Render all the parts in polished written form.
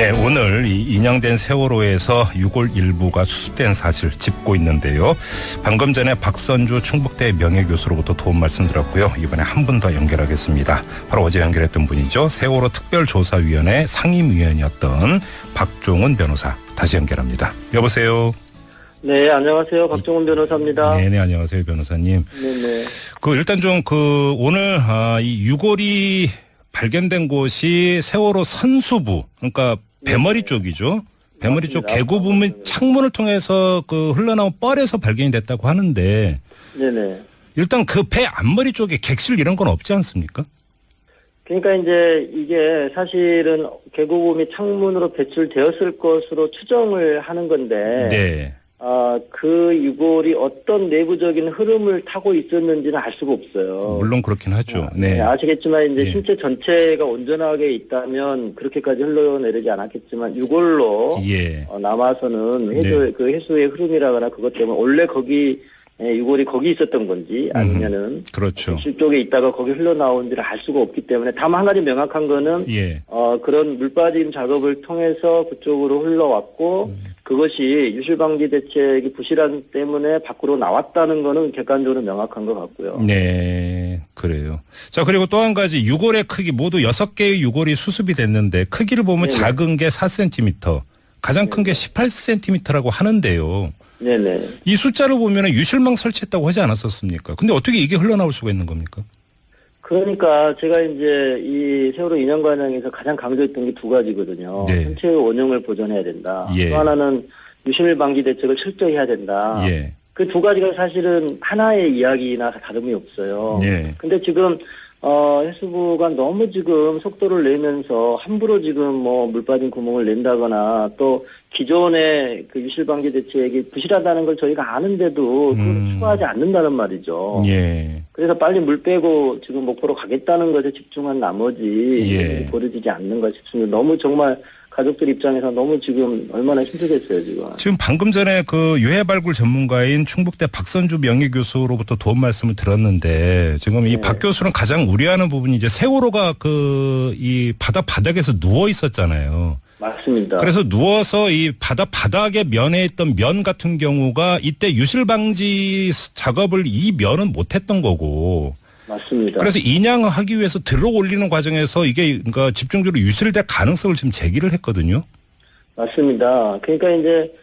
네, 오늘 이 인양된 세월호에서 6월 일부가 수습된 사실 짚고 있는데요. 방금 전에 박선주 충북대 명예교수로부터 도움 말씀 드렸고요. 이번에 한 분 더 연결하겠습니다. 바로 어제 연결했던 분이죠. 세월호 특별조사위원회 상임위원이었던 박종훈 변호사. 다시 연결합니다. 여보세요. 네, 안녕하세요. 박종훈 변호사입니다. 네네, 안녕하세요, 변호사님. 네네. 일단 좀 오늘 이 6월이 발견된 곳이 세월호 선수부, 그러니까 배머리 쪽이죠. 배머리 쪽 계구 부분 창문을 통해서 흘러나온 뻘에서 발견이 됐다고 하는데, 네네. 일단 그 배 앞머리 쪽에 객실 이런 건 없지 않습니까? 그러니까 이제 이게 사실은 계곡음이 창문으로 배출되었을 것으로 추정을 하는 건데, 네. 그 유골이 어떤 내부적인 흐름을 타고 있었는지는 알 수가 없어요. 물론 그렇긴 하죠. 네. 아시겠지만 이제 네. 신체 전체가 온전하게 있다면 그렇게까지 흘러내리지 않았겠지만 유골로 예. 남아서는 그 해수의 흐름이라거나 그것 때문에 원래 거기 유골이 거기 있었던 건지 아니면은 그렇죠. 객실 쪽에 있다가 거기 흘러나온지를 알 수가 없기 때문에 다만 한 가지 명확한 거는 예. 그런 물빠짐 작업을 통해서 그쪽으로 흘러왔고 그것이 유실방지 대책이 부실한 때문에 밖으로 나왔다는 거는 객관적으로 명확한 것 같고요. 네, 그래요. 자, 그리고 또 한 가지 유골의 크기 모두 6개의 유골이 수습이 됐는데 크기를 보면 네네. 작은 게 4cm, 가장 큰 게 18cm라고 하는데요. 네네. 이 숫자를 보면 유실망 설치했다고 하지 않았었습니까? 근데 어떻게 이게 흘러나올 수가 있는 겁니까? 그러니까 제가 이제 이 세월호 인양 과정에서 가장 강조했던 게 두 가지거든요. 네. 전체의 원형을 보존해야 된다. 예. 또 하나는 유실 방지 대책을 철저히 해야 된다. 예. 그 두 가지가 사실은 하나의 이야기나 다름이 없어요. 예. 근데 지금 해수부가 너무 지금 속도를 내면서 함부로 지금 물 빠진 구멍을 낸다거나 또 기존의 그 유실 방지 대책이 부실하다는 걸 저희가 아는데도 그걸 추가하지 않는다는 말이죠. 예. 그래서 빨리 물 빼고 지금 목포로 가겠다는 것에 집중한 나머지 예. 벌어지지 않는 것 싶습니다. 너무 정말 가족들 입장에서 너무 지금 얼마나 힘들겠어요, 지금. 지금 방금 전에 유해 발굴 전문가인 충북대 박선주 명예교수로부터 도움 말씀을 들었는데 지금 이 박 교수는 가장 우려하는 부분이 이제 세월호가 이 바닥에서 누워 있었잖아요. 맞습니다. 그래서 누워서 이 바닥에 면에 있던 면 같은 경우가 이때 유실 방지 작업을 이 면은 못했던 거고. 맞습니다. 그래서 인양하기 위해서 들어 올리는 과정에서 이게 그러니까 집중적으로 유실될 가능성을 지금 제기를 했거든요. 맞습니다. 그러니까 이제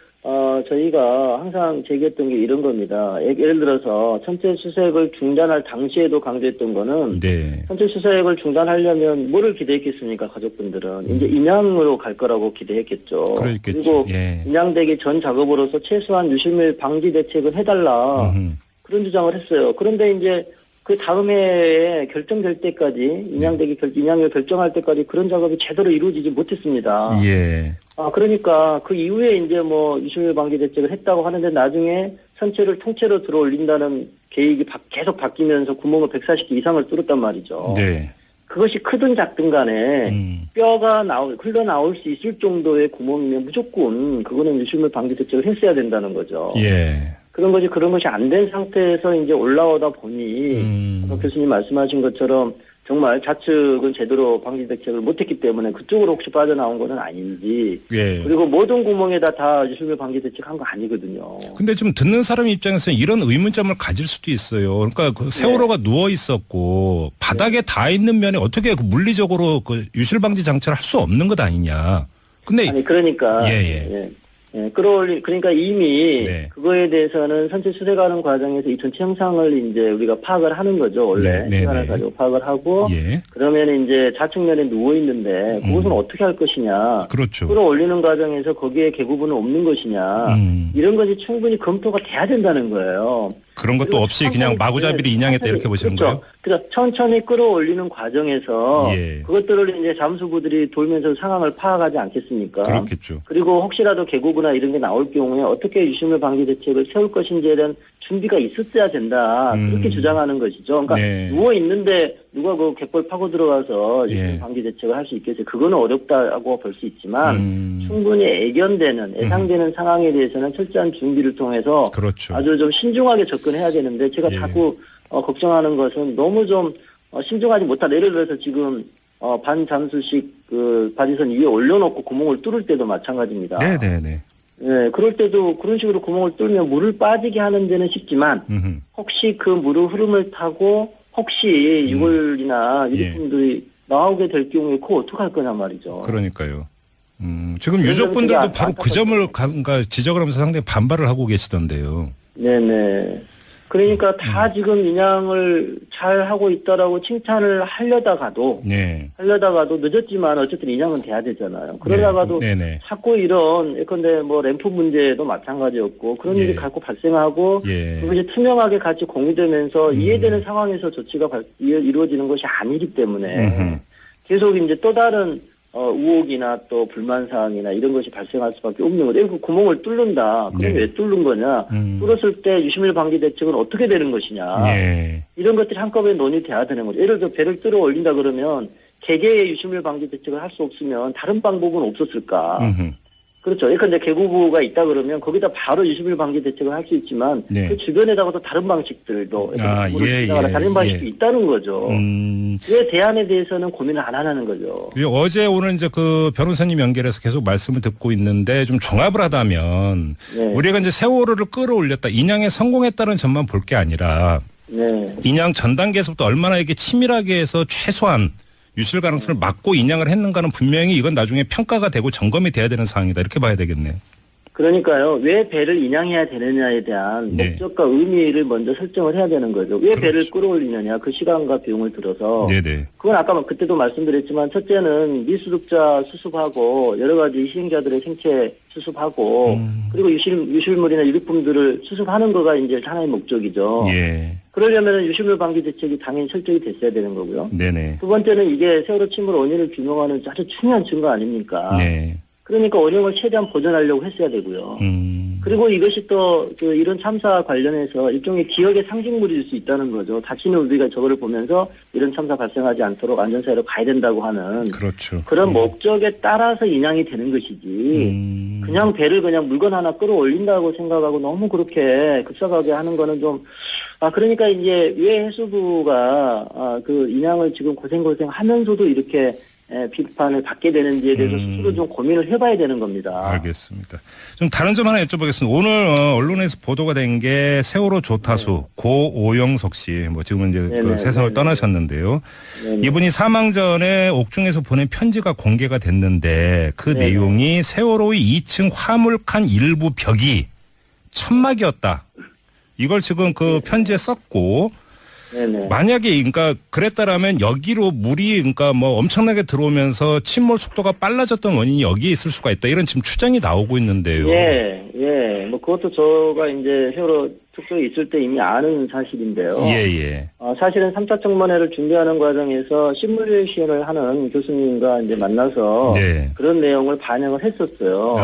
저희가 항상 제기했던 게 이런 겁니다. 예를 들어서 천체 수색을 중단할 당시에도 강조했던 거는 네. 천체 수색을 중단하려면 뭐를 기대했겠습니까? 가족분들은 이제 인양으로 갈 거라고 기대했겠죠. 그렇겠죠. 그리고 예. 인양되기 전 작업으로서 최소한 유실물 방지 대책은 해달라. 그런 주장을 했어요. 그런데 이제 그 다음 해에 결정될 때까지 인양을 결정할 때까지 그런 작업이 제대로 이루어지지 못했습니다. 예. 그러니까 그 이후에 이제 유실 방지 대책을 했다고 하는데 나중에 선체를 통째로 들어 올린다는 계획이 계속 바뀌면서 구멍을 140개 이상을 뚫었단 말이죠. 네. 그것이 크든 작든 간에 뼈가 흘러나올 수 있을 정도의 구멍이면 무조건 그거는 유실물 방지 대책을 했어야 된다는 거죠. 예. 그런 것이 안 된 상태에서 이제 올라오다 보니 교수님 말씀하신 것처럼 정말 좌측은 제대로 방지 대책을 못했기 때문에 그쪽으로 혹시 빠져나온 거는 아닌지. 예. 그리고 모든 구멍에다 다 유실물 방지 대책 한 거 아니거든요. 근데 지금 듣는 사람 입장에서는 이런 의문점을 가질 수도 있어요. 그러니까 세월호가 누워 있었고 바닥에 다 있는 면에 어떻게 물리적으로 유실 방지 장치를 할 수 없는 것 아니냐. 근데 아니 그러니까 그러니까 이미 그거에 대해서는 선체 수색하는 과정에서 이 전체 형상을 이제 우리가 파악을 하는 거죠. 원래 시간을 가지고 파악을 하고 그러면 이제 좌측면에 누워 있는데 그것은 어떻게 할 것이냐. 그렇죠. 끌어올리는 과정에서 거기에 계부분은 없는 것이냐. 이런 것이 충분히 검토가 돼야 된다는 거예요. 그런 것도 없이 그냥 마구잡이로 인양했다 이렇게 보시는 거예요? 그렇죠. 천천히 끌어올리는 과정에서 그것들을 이제 잠수부들이 돌면서 상황을 파악하지 않겠습니까? 그렇겠죠. 그리고 혹시라도 계곡이나 이런 게 나올 경우에 어떻게 유실물 방지 대책을 세울 것인지에 대한 준비가 있었어야 된다. 그렇게 주장하는 것이죠. 그러니까 누워 있는데 누가 그 갯벌 파고 들어가서 유실물 방지 대책을 할 수 있겠어요? 그거는 어렵다고 볼 수 있지만 충분히 예상되는 상황에 대해서는 철저한 준비를 통해서 그렇죠. 아주 좀 신중하게 접근해야 되는데 제가 자꾸 걱정하는 것은 너무 좀 신중하지 못하다. 예를 들어서 지금 반잠수식 그 바지선 위에 올려놓고 구멍을 뚫을 때도 마찬가지입니다. 네네네. 네, 그럴 때도 그런 식으로 구멍을 뚫으면 물을 빠지게 하는 데는 쉽지만 혹시 그 물의 흐름을 타고 혹시 유골이나 유리품들이 나오게 될 경우에 그거 어떡할 거냐 말이죠. 그러니까요. 지금 유족분들도 바로 그 점을 지적을 하면서 상당히 반발을 하고 계시던데요. 네네. 그러니까 다 지금 인양을 잘 하고 있다라고 칭찬을 하려다가도 늦었지만 어쨌든 인양은 돼야 되잖아요. 그러다가도 자꾸 이런 예컨대 뭐 램프 문제도 마찬가지였고 그런 일이 자꾸 발생하고 그것이 투명하게 같이 공유되면서 이해되는 상황에서 조치가 이루어지는 것이 아니기 때문에 계속 이제 또 다른 우혹이나 또 불만사항이나 이런 것이 발생할 수밖에 없는 거죠. 그 구멍을 뚫는다. 그럼 왜 뚫는 거냐. 뚫었을 때 유실물 방지 대책은 어떻게 되는 것이냐. 이런 것들이 한꺼번에 논의돼야 되는 거죠. 예를 들어 배를 뚫어 올린다 그러면 개개의 유실물 방지 대책을 할 수 없으면 다른 방법은 없었을까. 그렇죠. 예컨대 개구부가 있다 그러면 거기다 바로 유실물 방지 대책을 할 수 있지만 그 주변에다가도 다른 방식들도 다른 방식도 있다는 거죠. 왜 대안에 대해서는 고민을 안 하는 거죠. 어제 오늘 이제 그 변호사님 연결해서 계속 말씀을 듣고 있는데 좀 종합을 하다면 우리가 이제 세월호를 끌어올렸다, 인양에 성공했다는 점만 볼 게 아니라 인양 전 단계에서부터 얼마나 이게 치밀하게 해서 최소한 유실 가능성을 막고 인양을 했는가는 분명히 이건 나중에 평가가 되고 점검이 돼야 되는 사항이다. 이렇게 봐야 되겠네요. 그러니까요. 왜 배를 인양해야 되느냐에 대한 목적과 의미를 먼저 설정을 해야 되는 거죠. 왜 배를 끌어올리느냐. 그 시간과 비용을 들어서. 그건 아까 그때도 말씀드렸지만 첫째는 미수습자 수습하고 여러 가지 희생자들의 생체 수습하고 그리고 유실물이나 유류품들을 수습하는 거가 이제 하나의 목적이죠. 그러려면 유실물 방지 대책이 당연히 설정이 됐어야 되는 거고요. 두 번째는 이게 세월호 침몰 원인을 규명하는 아주 중요한 증거 아닙니까? 그러니까 원형을 최대한 보존하려고 했어야 되고요. 그리고 이것이 또 이런 참사 관련해서 일종의 기억의 상징물일 수 있다는 거죠. 다시는 우리가 저거를 보면서 이런 참사 발생하지 않도록 안전사회로 가야 된다고 하는 그런 목적에 따라서 인양이 되는 것이지 그냥 배를 그냥 물건 하나 끌어올린다고 생각하고 너무 그렇게 급삭하게 하는 거는 좀 그러니까 이제 왜 해수부가 그 인양을 지금 고생하면서도 이렇게 비판을 받게 되는지에 대해서 스스로 좀 고민을 해봐야 되는 겁니다. 알겠습니다. 좀 다른 점 하나 여쭤보겠습니다. 오늘 언론에서 보도가 된 게 세월호 조타수 고 오영석 씨, 뭐 지금은 이제 그 세상을 떠나셨는데요. 이분이 사망 전에 옥중에서 보낸 편지가 공개가 됐는데 그 내용이 세월호의 2층 화물칸 일부 벽이 천막이었다. 이걸 지금 그 편지에 썼고. 만약에 그러니까 그랬다라면 여기로 물이 그러니까 뭐 엄청나게 들어오면서 침몰 속도가 빨라졌던 원인이 여기에 있을 수가 있다. 이런 지금 추정이 나오고 있는데요. 뭐 그것도 저가 이제 세월호 특조에 있을 때 이미 아는 사실인데요. 사실은 3차 청문회를 준비하는 과정에서 시뮬레이션을 하는 교수님과 이제 만나서 그런 내용을 반영을 했었어요.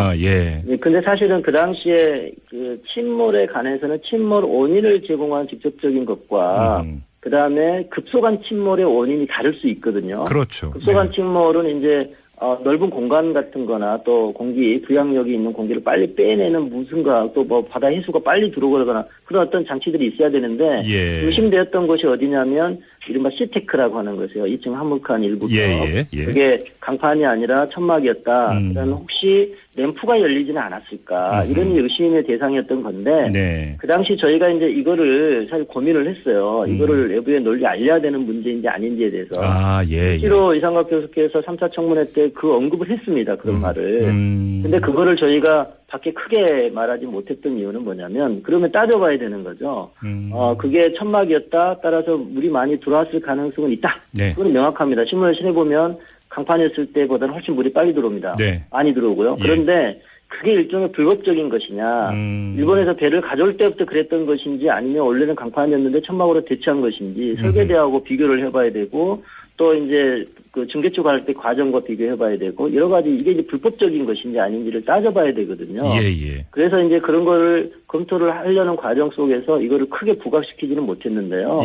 근데 사실은 그 당시에 그 침몰에 관해서는 침몰 원인을 제공한 직접적인 것과 그다음에 급속한 침몰의 원인이 다를 수 있거든요. 급속한 침몰은 이제 넓은 공간 같은 거나 또 공기, 부양력이 있는 공기를 빨리 빼내는 무슨가 또 뭐 바다 해수가 빨리 들어오거나 그런 어떤 장치들이 있어야 되는데 의심되었던 곳이 어디냐면 이른바 시테크라고 하는 것이에요. 2층 화물칸 일부 쪽. 그게 강판이 아니라 천막이었다. 그다음에 혹시 램프가 열리지는 않았을까. 이런 의심의 대상이었던 건데 그 당시 저희가 이제 이거를 사실 고민을 했어요. 이거를 내부에 널리 알려야 되는 문제인지 아닌지에 대해서. 실제로 이상갑 교수께서 3차 청문회 때 그 언급을 했습니다. 그런 말을. 근데 그거를 저희가 밖에 크게 말하지 못했던 이유는 뭐냐면 그러면 따져봐야 되는 거죠. 그게 천막이었다. 따라서 물이 많이 들어왔을 가능성은 있다. 그건 명확합니다. 시뮬레이션 해보면 강판이었을 때보다는 훨씬 물이 빨리 들어옵니다. 많이 들어오고요. 그런데 그게 일종의 불법적인 것이냐. 일본에서 배를 가져올 때부터 그랬던 것인지 아니면 원래는 강판이었는데 천막으로 대체한 것인지 설계대하고 비교를 해봐야 되고 또 이제 그 중개초 갈 때 과정과 비교해봐야 되고 여러 가지 이게 이제 불법적인 것인지 아닌지를 따져봐야 되거든요. 그래서 이제 그런 거를 검토를 하려는 과정 속에서 이거를 크게 부각시키지는 못했는데요.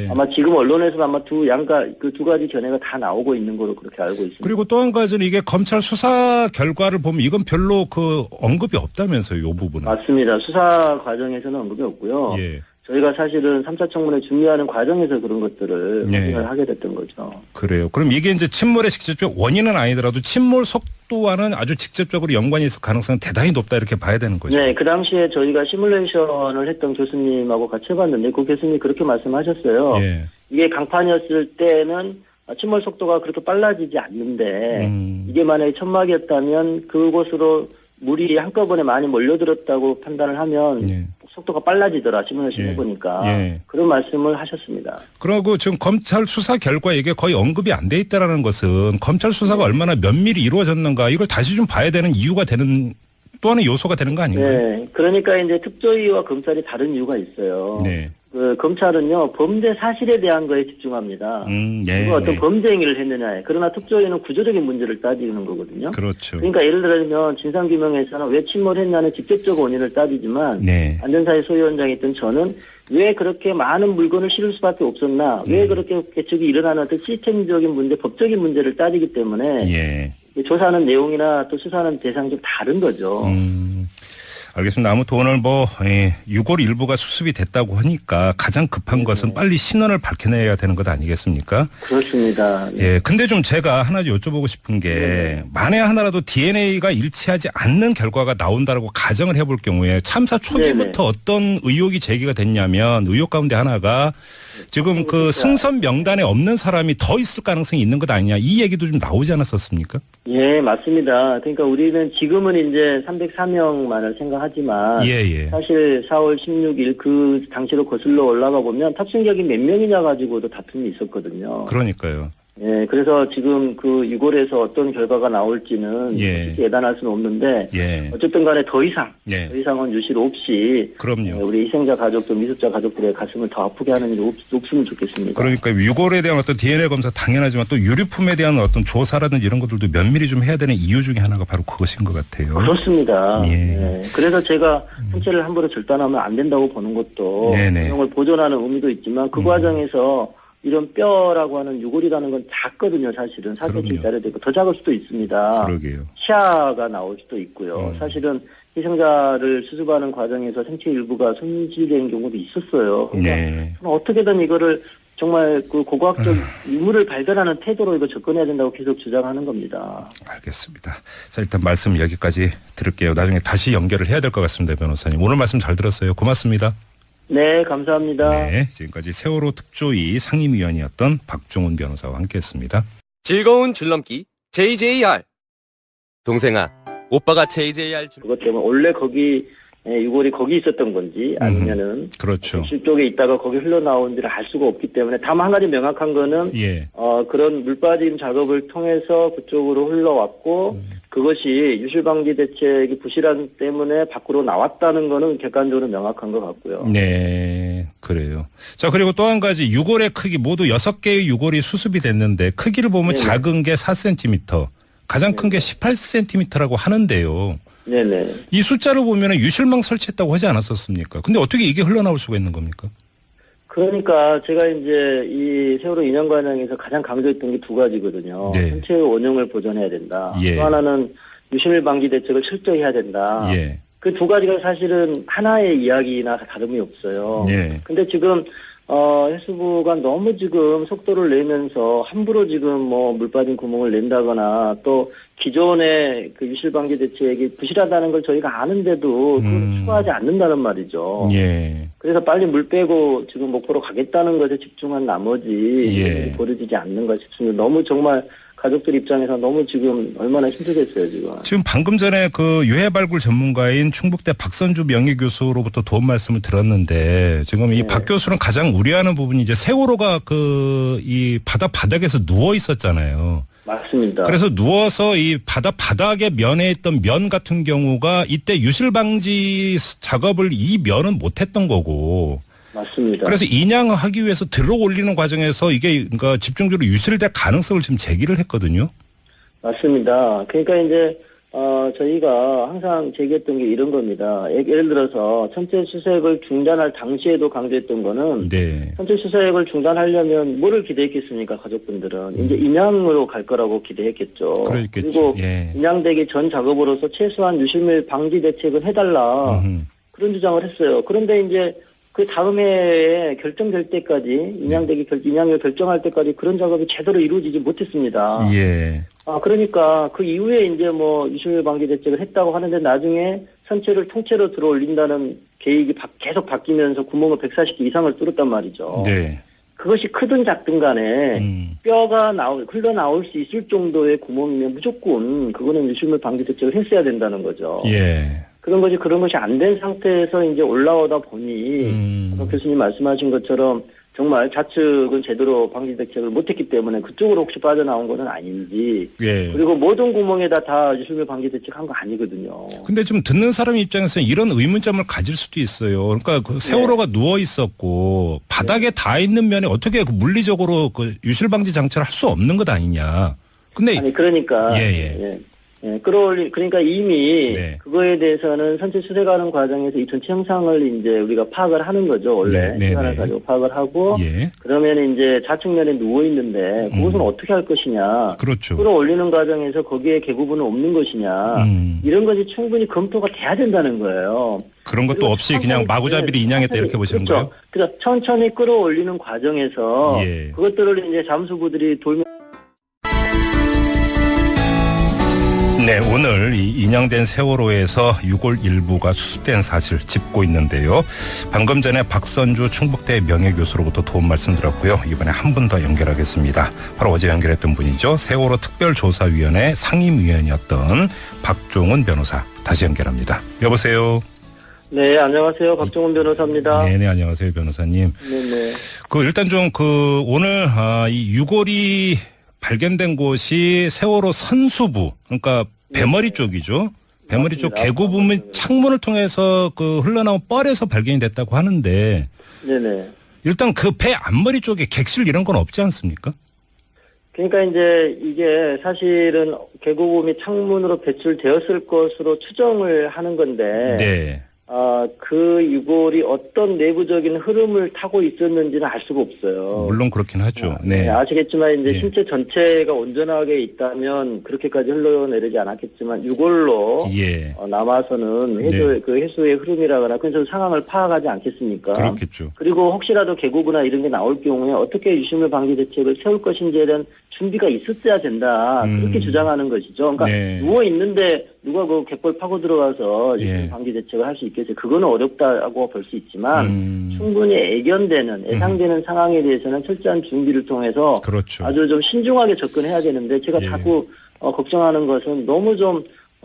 아마 지금 언론에서 아마 그 두 가지 견해가 다 나오고 있는 걸로 그렇게 알고 있습니다. 그리고 또 한 가지는 이게 검찰 수사 결과를 보면 이건 별로 그 언급이 없다면서요, 이 부분은. 맞습니다. 수사 과정에서는 언급이 없고요. 저희가 사실은 3차 청문회 준비하는 과정에서 그런 것들을 네. 확인을 하게 됐던 거죠. 그래요. 그럼 이게 이제 침몰의 직접적 원인은 아니더라도 침몰 속도와는 아주 직접적으로 연관이 있을 가능성은 대단히 높다 이렇게 봐야 되는 거죠. 네, 그 당시에 저희가 시뮬레이션을 했던 교수님하고 같이 해봤는데 그 교수님이 그렇게 말씀하셨어요. 예. 이게 강판이었을 때는 침몰 속도가 그렇게 빨라지지 않는데 이게 만약에 천막이었다면 그곳으로 물이 한꺼번에 많이 몰려들었다고 판단을 하면 예. 속도가 빨라지더라 시뮬레이션 해보니까 그런 말씀을 하셨습니다. 그리고 지금 검찰 수사 결과 이게 거의 언급이 안 돼 있다라는 것은 검찰 수사가 얼마나 면밀히 이루어졌는가 이걸 다시 좀 봐야 되는 이유가 되는 또 하나의 요소가 되는 거 아닌가요? 네, 그러니까 이제 특조위와 검찰이 다른 이유가 있어요. 네. 그 검찰은요 범죄 사실에 대한 거에 집중합니다. 예, 누가 어떤 네. 범죄 행위를 했느냐에. 그러나 특조위는 구조적인 문제를 따지는 거거든요. 그렇죠. 그러니까 예를 들면 진상규명에서는 왜 침몰했냐는 직접적 원인을 따지지만 네. 안전사의 소위원장이 있던 저는 왜 그렇게 많은 물건을 실을 수밖에 없었나, 왜 그렇게 개척이 일어나는 어떤 시스템적인 문제, 법적인 문제를 따지기 때문에 예. 조사하는 내용이나 또 수사하는 대상이 좀 다른 거죠. 알겠습니다. 아무튼 오늘 뭐 6월 일부가 수습이 됐다고 하니까 가장 급한 것은 빨리 신원을 밝혀내야 되는 것 아니겠습니까? 그렇습니다. 예. 근데 좀 제가 하나 여쭤보고 싶은 게 만에 하나라도 DNA가 일치하지 않는 결과가 나온다라고 가정을 해볼 경우에 참사 초기부터 어떤 의혹이 제기가 됐냐면 의혹 가운데 하나가 지금 그 승선 명단에 없는 사람이 더 있을 가능성이 있는 것 아니냐 이 얘기도 좀 나오지 않았었습니까? 예, 맞습니다. 그러니까 우리는 지금은 이제 304명만을 생각하지만 사실 4월 16일 그 당시로 거슬러 올라가 보면 탑승객이 몇 명이냐 가지고도 다툼이 있었거든요. 그러니까요. 예, 그래서 지금 그 6월에서 어떤 결과가 나올지는 솔직히 예단할 수는 없는데 어쨌든 간에 더 이상은 유실 없이 그럼요. 우리 희생자 가족들, 미수자 가족들의 가슴을 더 아프게 하는 일이 없으면 좋겠습니다. 그러니까 6월에 대한 어떤 DNA 검사 당연하지만 또 유류품에 대한 어떤 조사라든지 이런 것들도 면밀히 좀 해야 되는 이유 중에 하나가 바로 그것인 것 같아요. 그렇습니다. 예. 그래서 제가 생체를 함부로 절단하면 안 된다고 보는 것도 내용을 보존하는 의미도 있지만 그 과정에서 이런 뼈라고 하는 유골이라는 건 작거든요, 사실은. 4cm짜리 되고 더 작을 수도 있습니다. 그러게요. 치아가 나올 수도 있고요. 사실은 희생자를 수습하는 과정에서 생체 일부가 손실된 경우도 있었어요. 그러니까 어떻게든 이거를 정말 그 고고학적 유물을 발견하는 태도로 이거 접근해야 된다고 계속 주장하는 겁니다. 알겠습니다. 자, 일단 말씀 여기까지 들을게요. 나중에 다시 연결을 해야 될 것 같습니다, 변호사님. 오늘 말씀 잘 들었어요. 고맙습니다. 네, 감사합니다. 네, 지금까지 세월호 특조위 상임위원이었던 박종훈 변호사와 함께했습니다. 즐거운 줄넘기 JJR. 동생아, 오빠가 JJR 그것 때문에 원래 거기 유골이 거기 있었던 건지 아니면은 그렇죠. 실쪽에 있다가 거기 흘러나온지를 알 수가 없기 때문에 다만 한 가지 명확한 거는 그런 물 빠짐 작업을 통해서 그쪽으로 흘러왔고 그것이 유실방지 대책이 부실한 때문에 밖으로 나왔다는 거는 객관적으로 명확한 것 같고요. 네, 그래요. 자, 그리고 또 한 가지 유골의 크기 모두 6개의 유골이 수습이 됐는데 크기를 보면 작은 게 4cm, 가장 큰 게 18cm라고 하는데요. 네네. 이 숫자를 보면 유실망 설치했다고 하지 않았었습니까? 근데 어떻게 이게 흘러나올 수가 있는 겁니까? 그러니까 제가 이제 이 세월호 2년 과정에서 가장 강조했던 게 두 가지거든요. 전체의 원형을 보존해야 된다. 또 하나는 유실 방지 대책을 철저히 해야 된다. 그 두 가지가 사실은 하나의 이야기나 다름이 없어요. 근데 지금 해수부가 너무 지금 속도를 내면서 함부로 지금 뭐 물 빠진 구멍을 낸다거나 또 기존의 그 유실 방지 대책이 부실하다는 걸 저희가 아는데도 그걸 추가하지 않는다는 말이죠. 그래서 빨리 물 빼고 지금 목포로 가겠다는 것에 집중한 나머지 벌어지지 않는가 싶습니다. 너무 정말 가족들 입장에서 너무 지금 얼마나 힘들겠어요, 지금. 지금 방금 전에 그 유해 발굴 전문가인 충북대 박선주 명예교수로부터 도움 말씀을 들었는데 지금 이 박 교수는 가장 우려하는 부분이 이제 세월호가 그 이 바닥에서 누워 있었잖아요. 맞습니다. 그래서 누워서 이 바닥에 면에 있던 면 같은 경우가 이때 유실 방지 작업을 이 면은 못했던 거고. 맞습니다. 그래서 인양하기 위해서 들어 올리는 과정에서 이게 그러니까 집중적으로 유실될 가능성을 지금 제기를 했거든요. 맞습니다. 그러니까 이제 저희가 항상 제기했던 게 이런 겁니다. 예를 들어서 천체 수색을 중단할 당시에도 강조했던 거는 천체 수색을 중단하려면 뭐를 기대했겠습니까? 가족분들은 이제 인양으로 갈 거라고 기대했겠죠. 그리고 인양되기 전 작업으로서 최소한 유실물 방지 대책은 해달라 그런 주장을 했어요. 그런데 이제 그 다음 해에 결정될 때까지 인양을 결정할 때까지 그런 작업이 제대로 이루어지지 못했습니다. 예. 그러니까 그 이후에 이제 뭐 유실물 방지 대책을 했다고 하는데 나중에 선체를 통째로 들어 올린다는 계획이 계속 바뀌면서 구멍을 140개 이상을 뚫었단 말이죠. 네. 그것이 크든 작든 간에 뼈가 흘러나올 수 있을 정도의 구멍이면 무조건 그거는 유실물 방지 대책을 했어야 된다는 거죠. 예. 그런 것이 안 된 상태에서 이제 올라오다 보니 교수님 말씀하신 것처럼 정말 좌측은 제대로 방지 대책을 못했기 때문에 그쪽으로 혹시 빠져나온 것은 아닌지. 예. 그리고 모든 구멍에다 다 유실물 방지 대책 한 거 아니거든요. 근데 좀 듣는 사람 입장에서는 이런 의문점을 가질 수도 있어요. 그러니까 그 세월호가 누워 있었고 바닥에 닿아 있는 면에 어떻게 그 물리적으로 그 유실 방지 장치를 할 수 없는 것 아니냐. 근데 아니 그러니까 그러니까 이미 그거에 대해서는 선체 수색하는 과정에서 이 전체 형상을 이제 우리가 파악을 하는 거죠. 원래 시간을 가지고 파악을 하고 그러면 이제 좌측면에 누워 있는데 그것은 어떻게 할 것이냐. 그렇죠. 끌어올리는 과정에서 거기에 개구부는 없는 것이냐. 이런 것이 충분히 검토가 돼야 된다는 거예요. 그런 것도 없이 그냥 마구잡이로 인양했다 이렇게 보시는 거예요? 그래서 천천히 끌어올리는 과정에서 그것들을 이제 잠수부들이 돌면 네, 오늘 이 인양된 세월호에서 6월 일부가 수습된 사실 짚고 있는데요. 방금 전에 박선주 충북대 명예교수로부터 도움 말씀드렸고요. 이번에 한 분 더 연결하겠습니다. 바로 어제 연결했던 분이죠. 세월호 특별조사위원회 상임위원이었던 박종훈 변호사. 다시 연결합니다. 여보세요. 네, 안녕하세요. 박종훈 변호사입니다. 네네, 안녕하세요, 변호사님. 네네. 일단 좀 오늘 이 6월이 발견된 곳이 세월호 선수부, 그러니까 배머리 쪽이죠. 배머리 쪽 개구부문 창문을 통해서 흘러나온 뻘에서 발견이 됐다고 하는데, 네네. 일단 그 배 앞머리 쪽에 객실 이런 건 없지 않습니까? 그러니까 이제 이게 사실은 개구부문이 창문으로 배출되었을 것으로 추정을 하는 건데, 네. 그 유골이 어떤 내부적인 흐름을 타고 있었는지는 알 수가 없어요. 물론 그렇긴 하죠. 네. 아시겠지만 이제 신체 전체가 온전하게 있다면 그렇게까지 흘러내리지 않았겠지만 유골로 남아서는 해수의 흐름이라거나 그래서 상황을 파악하지 않겠습니까? 그렇겠죠. 그리고 혹시라도 개구부나 이런 게 나올 경우에 어떻게 유실물 방지 대책을 세울 것인지에 대한 준비가 있었어야 된다. 그렇게 주장하는 것이죠. 그러니까 누워 있는데 누가 그 갯벌 파고 들어가서 방지 대책을 할 수 있겠어요. 그거는 어렵다고 볼 수 있지만 충분히 예상되는 상황에 대해서는 철저한 준비를 통해서 아주 좀 신중하게 접근해야 되는데 제가 자꾸 걱정하는 것은 너무 좀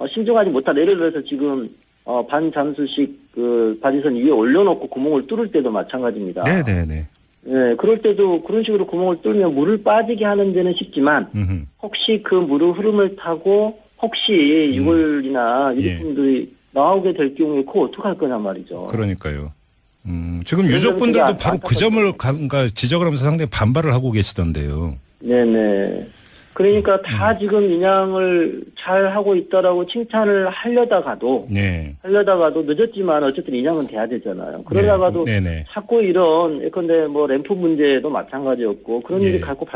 신중하지 못하다. 예를 들어서 지금 반잠수식 그 바지선 위에 올려놓고 구멍을 뚫을 때도 마찬가지입니다. 네네네. 네, 그럴 때도 그런 식으로 구멍을 뚫으면 물을 빠지게 하는 데는 쉽지만 혹시 그 물의 흐름을 타고 혹시 유골이나 유리품들이 나오게 될 경우에 그거 어떡할 거냐 말이죠. 그러니까요. 지금 유족분들도 바로 그 점을 지적을 하면서 상당히 반발을 하고 계시던데요. 네네. 그러니까 다 지금 인양을 잘 하고 있다라고 칭찬을 하려다가도 늦었지만 어쨌든 인양은 돼야 되잖아요. 그러다가도 자꾸 이런 예컨대 뭐 램프 문제도 마찬가지였고 그런 일이 갖고